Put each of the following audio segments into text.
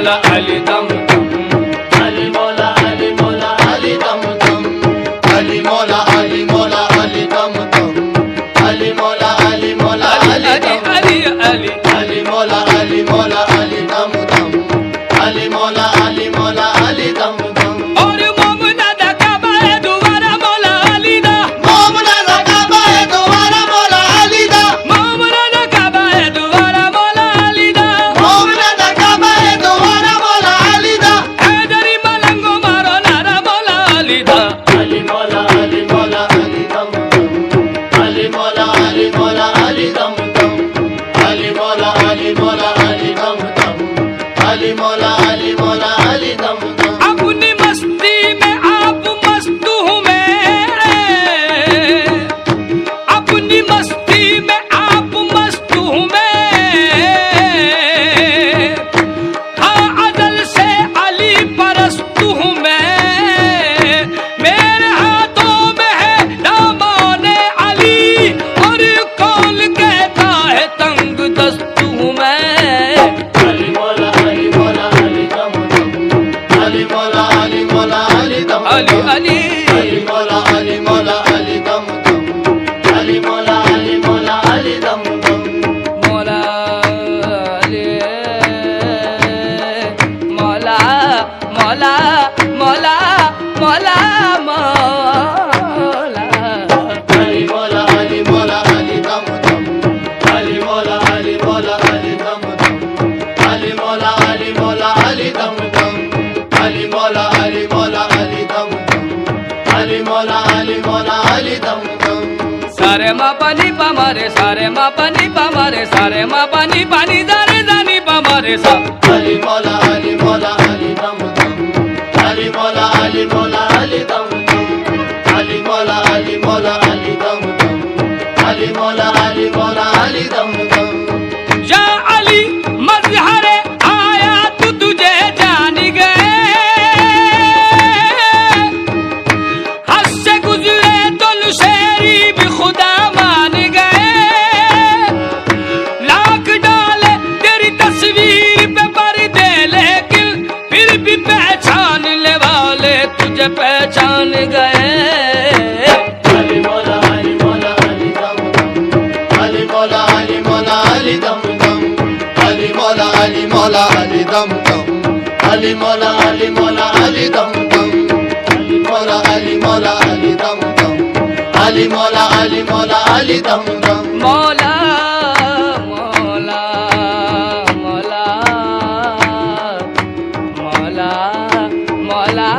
मौला अली दम दम, अली मौला अली मौला अली दम दम, अली मौला अली मौला अली दम दम, अली मौला अली मौला अली दम, अली अली अली मौला अली मौला अली दम दम, अली मौला अली मौला अली दम दम। और मोमना दा काबा है दोबारा मौला अली दा, मोमना दा काबा है दोबारा मौला अली दा, मोमना दा काबा है दोबारा मौला अली दा, मोमना दा काबा है दोबारा मौला अली दा, हैदरी मलंगो मारो नारा मौला अली दा। अली मौला अली मौला अली दम दम, अली मौला अली मौला अली दम दम, अली मौला अली मौला अली दम दम, अली मौला अली मौला अली दम दम। अपनी मस्ती में आप मस्त हूँ मैं, अपनी मस्ती में आप मस्त हूँ मैं, हाँ अदल से अली परस्त हूँ मैं, मेरे हाथों में है दामन अली, और कौन कहता है तंग दस्त हूँ मैं। अली मौला अली मौला अली दम दम, अली मौला अली मौला अली दम अली दम, अली अली मौला अली मौला अली दम दम, अली मौला अली मौला अली दम दम। मौला अली मौला मौला मौला मौला मौला अली मौला अली मौला अली दम दम, अली मौला अली मौला अली दम दम, अली मौला अली मौला अली दम दम, अली मौला अली मौला अली दम दम, अली मौला अली मौला अली दम दम। सारे मा पानी पामारे सारे मा पानी पामारे सारे मा पानी पानी दारे दानी पामारे सा। अली मौला अली मौला अली दम दम, अली मौला अली मौला अली दम दम, अली मौला अली मौला अली दम दम, अली मौला अली मौला अली दम दम। या अली मजहरे आया तू तुझे जान गए, हद से गुजरे तो लुशेरी भी खुदा मान गए, लाख डाले तेरी तस्वीर पे पर्दे लेकिन फिर भी पहचानने वाले तुझे पहचान गए। अली मौला अली मौला अली दम दम, अली मौला अली मौला अली दम दम, अली मौला अली मौला अली दम दम, अली मौला अली मौला अली दम दम, अली मौला अली मौला अली दम दम, अली मौला अली मौला अली दम दम। मौला मौला मौला मौला मौला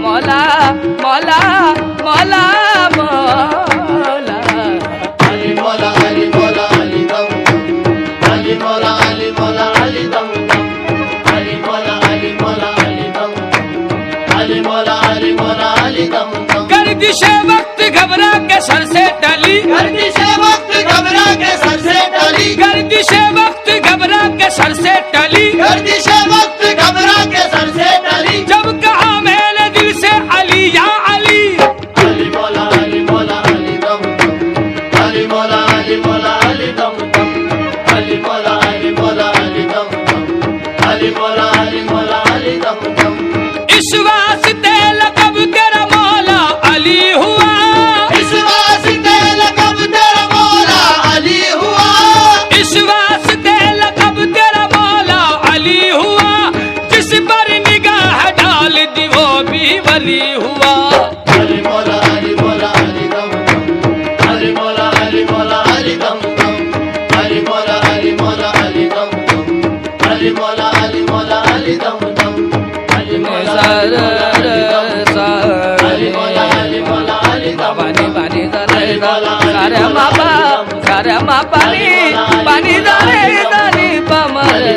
मौला मौला मौला मौला अली मौला अली मौला अली दम दम, अली मौला अली मौला अली दम दम, अली मौला अली मौला अली दम दम, अली मौला अली मौला अली दम दम। गर्दिशे वक्त घबरा के सर से टली, गर्दिशे वक्त घबरा के सर से टली, गर्दिशे वक्त घबरा के सर से टली, गर्दिशे वक्त घबरा के सर से टली। जब कहा मैंने दिल से अली या अली, अली मौला अली मौला अली दम दम, अली मौला अली मौला अली दम दम, अली मौला अली मौला अली दम दम, अली मौला अली मौला अली दम दम। इस वास्ते लक़ब तेरा मौला अली हुआ, इस वास्ते लक़ब तेरा मौला अली हुआ, इस वास्ते लक़ब तेरा मौला अली हुआ, जिस पर निगाह डाल दी वो भी वली हुआ। अली मौला अली मौला अली दम दम, अली मौला अली मौला अली दम दम, अली मौला अली मौला अली दम दम, अली मौला अली मौला अली दम दम, अली मौला अली मौला अली दम दम, अली मौला अली मौला अली दम पानी दम, पानी अली मौला अली सारे मौला मापा अली दम दम, सारे मा पानी पानी दारे दानी पमरे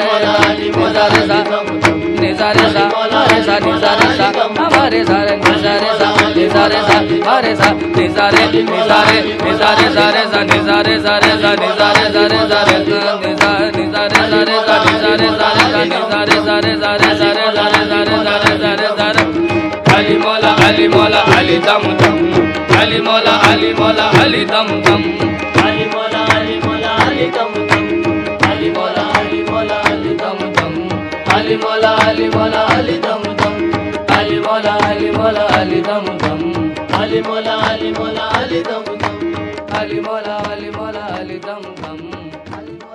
अली मौला अली सा दम दम, निजारे सा हमारे सा निजारे सा हमारे सारे निजारे सा निजारे सा हमारे सा निजारे निजारे निजारे सारे सा निजारे सारे सा निजारे सारे सारे निजारे निजारे सारे सा निजारे सारे सा निजारे सारे सारे सारे सारे सारे सारे सारे सारे। अली मौला अली मौला अली दम दम, अली मौला अली मौला अली दम दम, अली मौला अली मौला अली दम दम, अली मौला अली मौला अली दम दम, Ali Ali Mola, Ali Mola, Ali Dum Dum. Ali Mola, Ali Mola, Ali Dum Dum. Ali Mola, Ali Mola, Ali Dum Dum. Ali Mola, Ali Mola, Ali Dum Dum.